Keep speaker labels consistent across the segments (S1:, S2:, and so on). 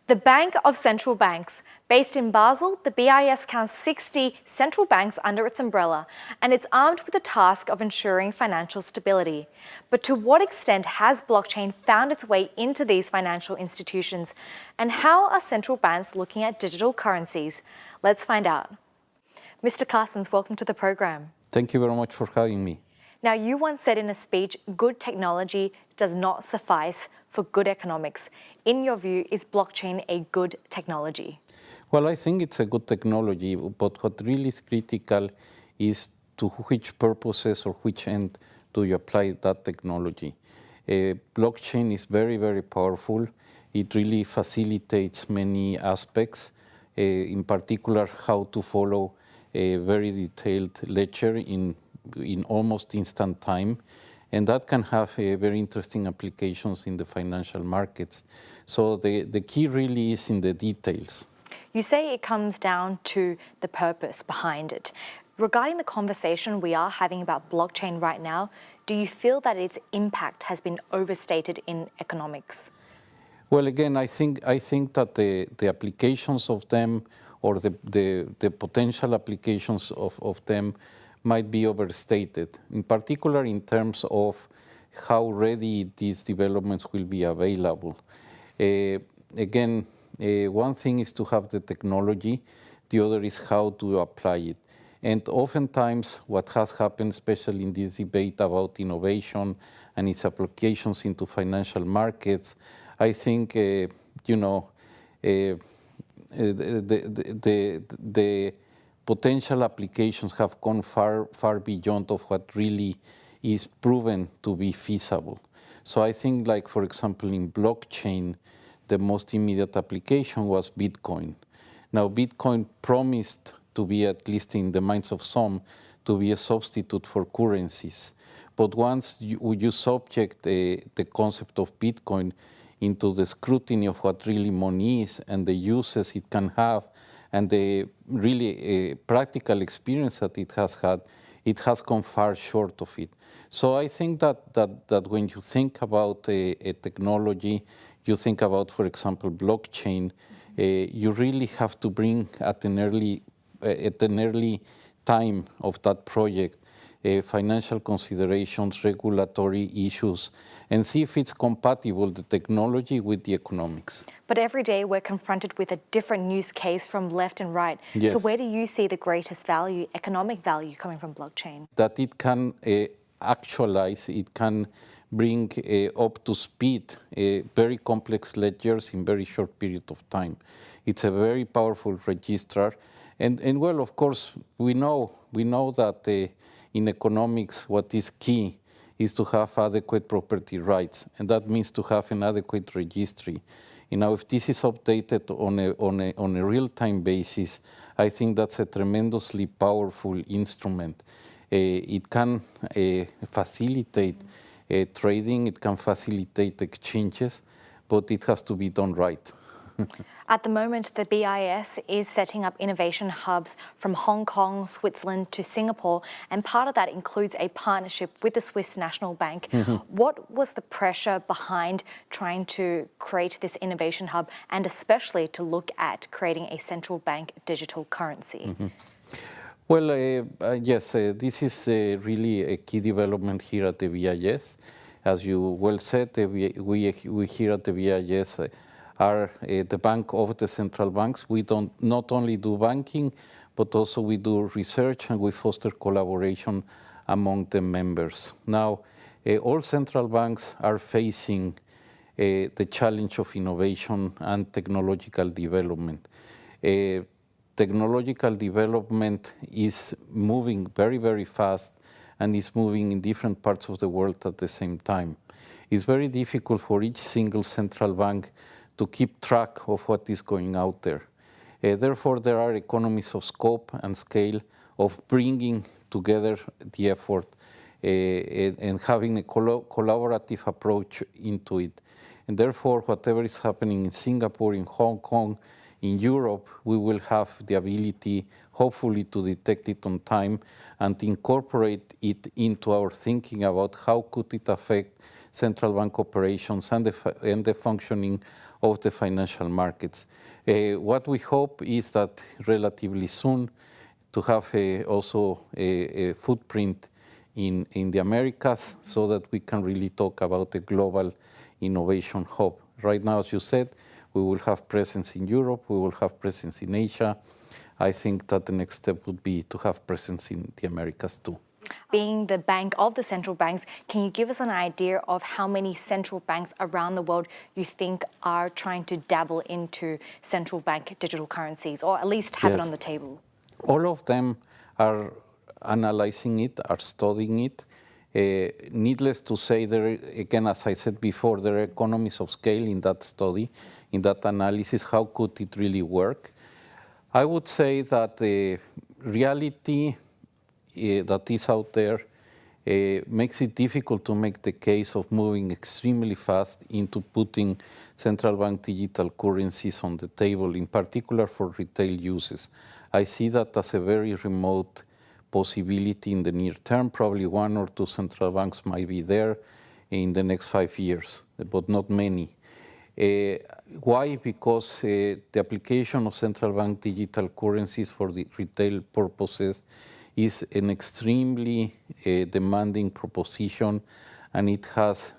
S1: The Bank of Central Banks. Based in Basel, the BIS counts 60 central banks under its umbrella, and it's armed with the task of ensuring financial stability. But to what extent has blockchain found its way into these financial institutions? And how are central banks looking at digital currencies? Let's find out. Mr. Carstens, welcome to the program.
S2: Thank you very much for having me.
S1: Now, you once said in a speech, good technology does not suffice for good economics. In your view, is blockchain a good technology?
S2: Well, I think it's a good technology, but what really is critical is to which purposes or which end do you apply that technology. Blockchain is very, very powerful. It really facilitates many aspects, in particular how to follow a very detailed ledger in almost instant time. And that can have very interesting applications in the financial markets. So the key really is in the details.
S1: You say it comes down to the purpose behind it. Regarding the conversation we are having about blockchain right now, do you feel that its impact has been overstated in economics?
S2: Well, again, I think that the applications of them or the potential applications of them might be overstated, in particular in terms of how ready these developments will be available. Again, one thing is to have the technology, the other is how to apply it. And oftentimes what has happened, especially in this debate about innovation and its applications into financial markets, I think, the potential applications have gone far beyond of what really is proven to be feasible. So I think, like, for example, in blockchain, the most immediate application was Bitcoin. Now, Bitcoin promised to be, at least in the minds of some, to be a substitute for currencies. But once you subject the concept of Bitcoin into the scrutiny of what really money is and the uses it can have, and the really practical experience that it has had, it has gone far short of it. So I think that when you think about a technology, you think about, for example, blockchain, you really have to bring at an early time of that project financial considerations, regulatory issues, and see if it's compatible, the technology, with the economics.
S1: But every day we're confronted with a different use case from left and right.
S2: Yes.
S1: So where do you see the greatest value, economic value, coming from blockchain?
S2: That it can actualize, it can bring up to speed very complex ledgers in very short period of time. It's a very powerful registrar. And well, of course, we know that in economics, what is key is to have adequate property rights, and that means to have an adequate registry. Now, if this is updated on a real-time basis, I think that's a tremendously powerful instrument. It can facilitate trading, it can facilitate exchanges, but it has to be done right.
S1: At the moment, the BIS is setting up innovation hubs from Hong Kong, Switzerland to Singapore, and part of that includes a partnership with the Swiss National Bank. What was the pressure behind trying to create this innovation hub, and especially to look at creating a central bank digital currency?
S2: Well, yes, this is really a key development here at the BIS. As you well said, we here at the BIS are the bank of the central banks. We don't not only do banking, but also we do research, and we foster collaboration among the members. Now, all central banks are facing the challenge of innovation and technological development. Technological development is moving very, very fast, and is moving in different parts of the world at the same time. It's very difficult for each single central bank to keep track of what is going out there. Therefore, there are economies of scope and scale of bringing together the effort and having a collaborative approach into it. And therefore, whatever is happening in Singapore, in Hong Kong, in Europe, we will have the ability, hopefully, to detect it on time and incorporate it into our thinking about how could it affect central bank operations and the functioning of the financial markets. What we hope is that relatively soon to have also a footprint in the Americas so that we can really talk about a global innovation hub. Right now, as you said, we will have presence in Europe, we will have presence in Asia. I think that the next step would be to have presence in the Americas too.
S1: Being the bank of the central banks, can you give us an idea of how many central banks around the world you think are trying to dabble into central bank digital currencies, or at least have it on the table?
S2: All of them are analyzing it, are studying it. Needless to say, again, as I said before, there are economies of scale in that study, in that analysis. How could it really work? I would say that the reality that is out there makes it difficult to make the case of moving extremely fast into putting central bank digital currencies on the table, in particular for retail uses. I see that as a very remote possibility in the near term. Probably one or two central banks might be there in the next 5 years, but not many. Why? Because the application of central bank digital currencies for the retail purposes is an extremely demanding proposition, and it has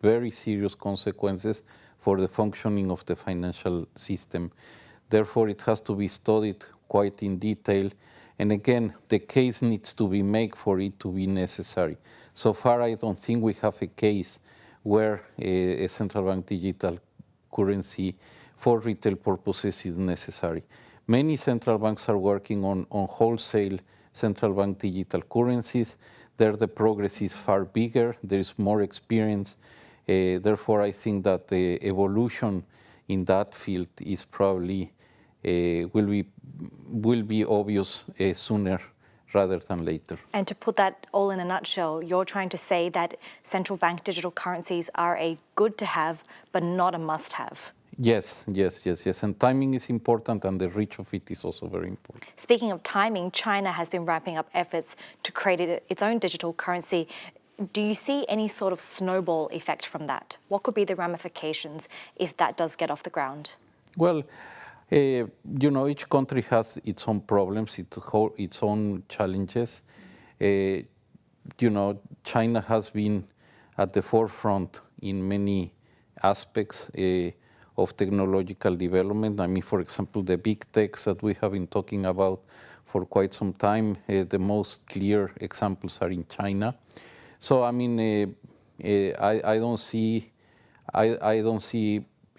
S2: very serious consequences for the functioning of the financial system. Therefore, it has to be studied quite in detail. And again, the case needs to be made for it to be necessary. So far, I don't think we have a case where a central bank digital currency for retail purposes is necessary. Many central banks are working on wholesale central bank digital currencies. There the progress is far bigger, there is more experience. Therefore, I think that the evolution in that field is probably will be obvious sooner rather than later.
S1: And to put that all in a nutshell, you're trying to say that central bank digital currencies are a good to have, but not a must have.
S2: Yes. And timing is important, and the reach of it is also very important.
S1: Speaking of timing, China has been ramping up efforts to create its own digital currency. Do you see any sort of snowball effect from that? What could be the ramifications if that does get off the ground?
S2: Well, each country has its own problems, its own challenges. China has been at the forefront in many aspects of technological development. I mean, for example, the big techs that we have been talking about for quite some time, the most clear examples are in China. So, I mean, I don't see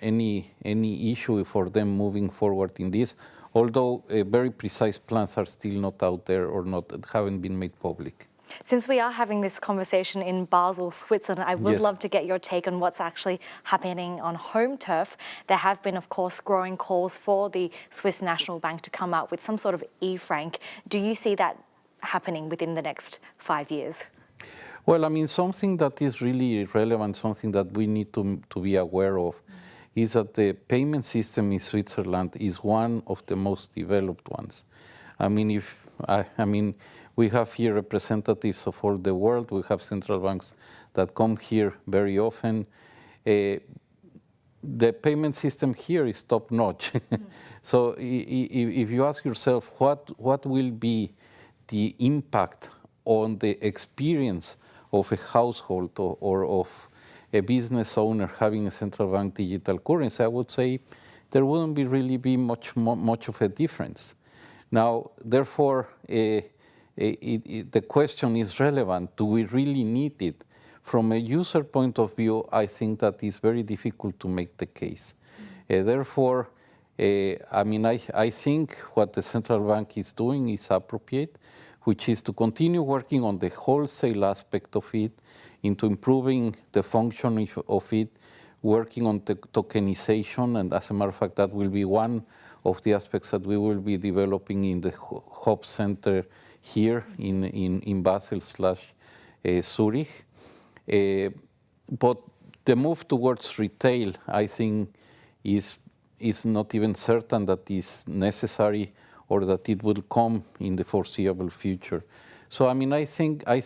S2: any issue for them moving forward in this, although very precise plans are still not out there or haven't been made public.
S1: Since we are having this conversation in Basel, Switzerland, I would love to get your take on what's actually happening on home turf. There have been, of course, growing calls for the Swiss National Bank to come out with some sort of e-franc. Do you see that happening within the next 5 years?
S2: Well, I mean, something that is really relevant, something that we need to be aware of, is that the payment system in Switzerland is one of the most developed ones. I mean, we have here representatives of all the world. We have central banks that come here very often. The payment system here is top notch. So if you ask yourself what will be the impact on the experience of a household or of a business owner having a central bank digital currency, I would say there wouldn't really be much of a difference. Now, therefore, the question is relevant. Do we really need it? From a user point of view, I think that is very difficult to make the case. Therefore, I think what the central bank is doing is appropriate, which is to continue working on the wholesale aspect of it, into improving the function of it, working on the tokenization, and as a matter of fact, that will be one of the aspects that we will be developing in the hub center here in Basel/Zurich. But the move towards retail, I think, is not even certain that is necessary or that it will come in the foreseeable future. So, I mean, I think I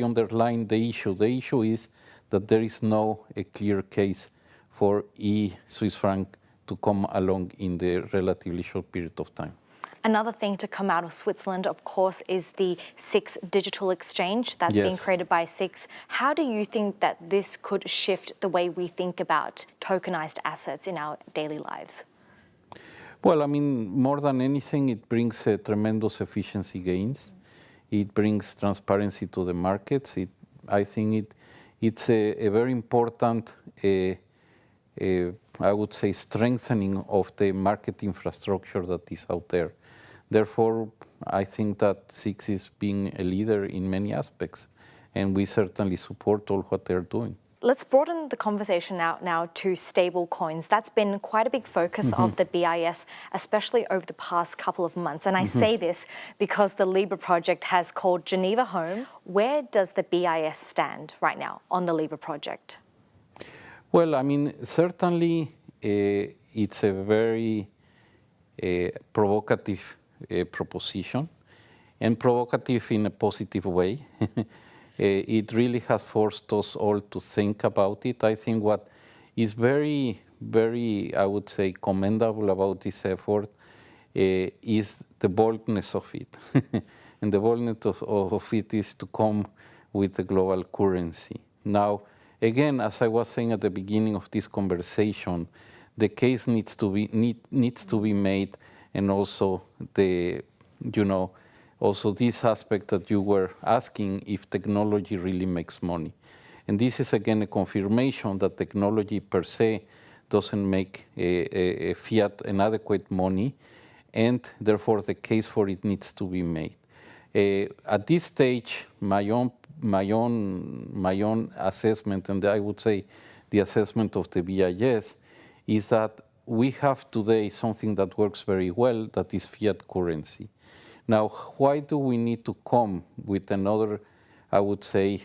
S2: underline the issue. The issue is that there is no clear case for e-Swiss franc to come along in the relatively short period of time.
S1: Another thing to come out of Switzerland, of course, is the SIX digital exchange that's being created by SIX. How do you think that this could shift the way we think about tokenized assets in our daily lives?
S2: Well, I mean, more than anything, it brings tremendous efficiency gains. It brings transparency to the markets. I think it's a very important, I would say, strengthening of the market infrastructure that is out there. Therefore, I think that SIX is being a leader in many aspects, and we certainly support all what they're doing.
S1: Let's broaden the conversation out now to stable coins. That's been quite a big focus of the BIS, especially over the past couple of months. And I say this because the Libra project has called Geneva home. Where does the BIS stand right now on the Libra project?
S2: Well, I mean, certainly it's a very provocative proposition, and provocative in a positive way. It really has forced us all to think about it. I think what is very, very, I would say, commendable about this effort is the boldness of it. And the boldness of it is to come with a global currency. Now, again, as I was saying at the beginning of this conversation, the case needs to be made, and also also this aspect that you were asking, if technology really makes money. And this is again a confirmation that technology per se doesn't make a fiat an adequate money, and therefore the case for it needs to be made. At this stage, my own assessment, and I would say the assessment of the BIS, is that we have today something that works very well, that is fiat currency. Now, why do we need to come with another, I would say,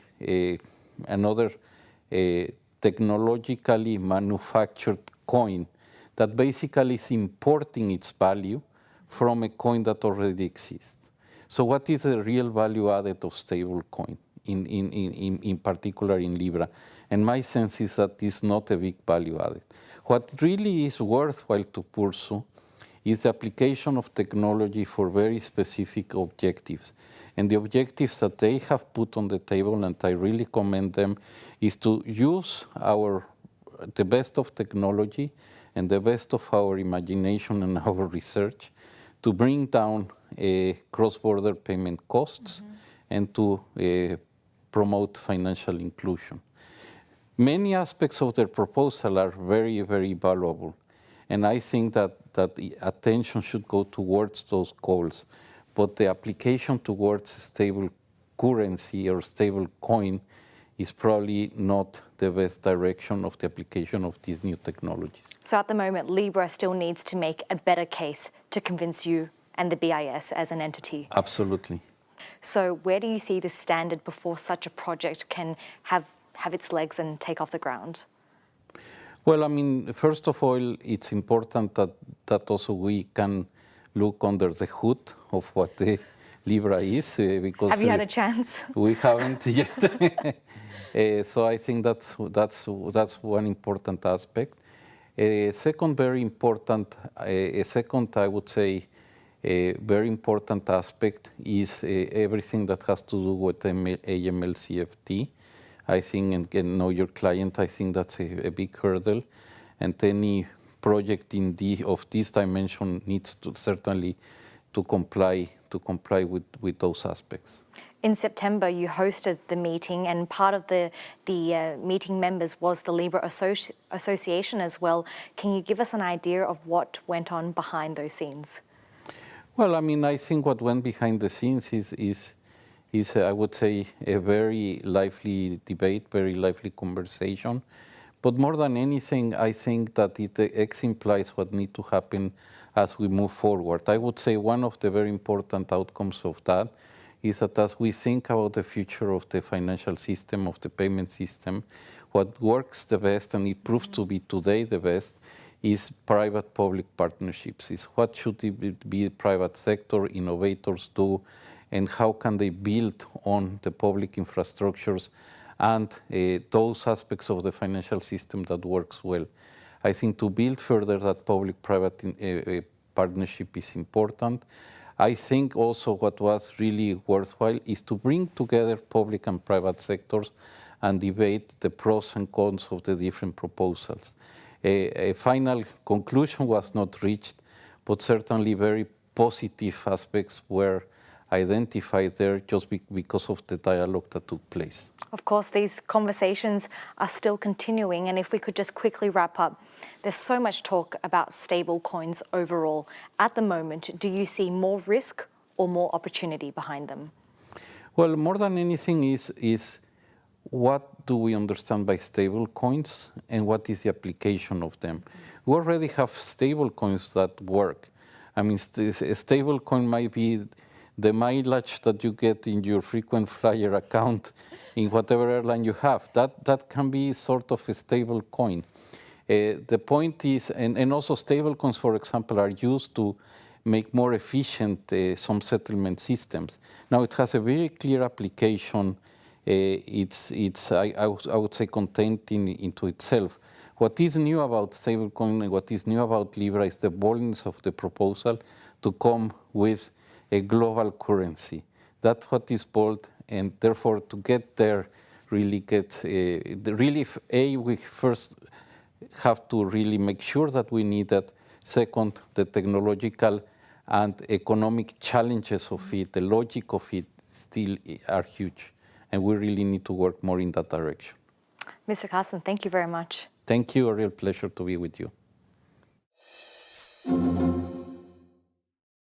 S2: another technologically manufactured coin that basically is importing its value from a coin that already exists? So what is the real value added of stable coin, in particular in Libra? And my sense is that it's not a big value added. What really is worthwhile to pursue is the application of technology for very specific objectives. And the objectives that they have put on the table, and I really commend them, is to use the best of technology and the best of our imagination and our research to bring down cross-border payment costs and to promote financial inclusion. Many aspects of their proposal are very, very valuable, and I think that the attention should go towards those goals. But the application towards stable currency or stable coin is probably not the best direction of the application of these new technologies.
S1: So at the moment, Libra still needs to make a better case to convince you and the BIS as an entity.
S2: Absolutely.
S1: So where do you see the standard before such a project can have its legs and take off the ground?
S2: Well, I mean, first of all, it's important that also we can look under the hood of what the Libra is, because
S1: have you had a chance?
S2: We haven't yet. So I think that's one important aspect. Second, very important. Second, I would say, a very important aspect is everything that has to do with AML CFT. I think, and know your client, I think that's a big hurdle. And any project of this dimension needs to certainly to comply with those aspects.
S1: In September, you hosted the meeting, and part of the meeting members was the Libra Association as well. Can you give us an idea of what went on behind those scenes?
S2: Well, I mean, I think what went behind the scenes is I would say, a very lively debate, very lively conversation. But more than anything, I think that it exemplifies what needs to happen as we move forward. I would say one of the very important outcomes of that is that as we think about the future of the financial system, of the payment system, what works the best, and it proves to be today the best, is private-public partnerships. Is what should it be private sector innovators do, and how can they build on the public infrastructures and those aspects of the financial system that works well. I think to build further that public-private partnership is important. I think also what was really worthwhile is to bring together public and private sectors and debate the pros and cons of the different proposals. A final conclusion was not reached, but certainly very positive aspects were identified there just because of the dialogue that took place.
S1: Of course, these conversations are still continuing, and if we could just quickly wrap up, there's so much talk about stable coins overall. At the moment, do you see more risk or more opportunity behind them?
S2: Well, more than anything is what do we understand by stable coins and what is the application of them? We already have stable coins that work. I mean, a stable coin might be the mileage that you get in your frequent flyer account in whatever airline you have. That can be sort of a stable coin. The point is, and also stable coins, for example, are used to make more efficient some settlement systems. Now, it has a very clear application. I would say, contained into itself. What is new about stablecoin and what is new about Libra is the boldness of the proposal to come with a global currency. That's what is bold, and therefore to get there really we first have to really make sure that we need that. Second, the technological and economic challenges of it, the logic of it still are huge. And we really need to work more in that direction.
S1: Mr. Carstens, thank you very much.
S2: Thank you. A real pleasure to be with you.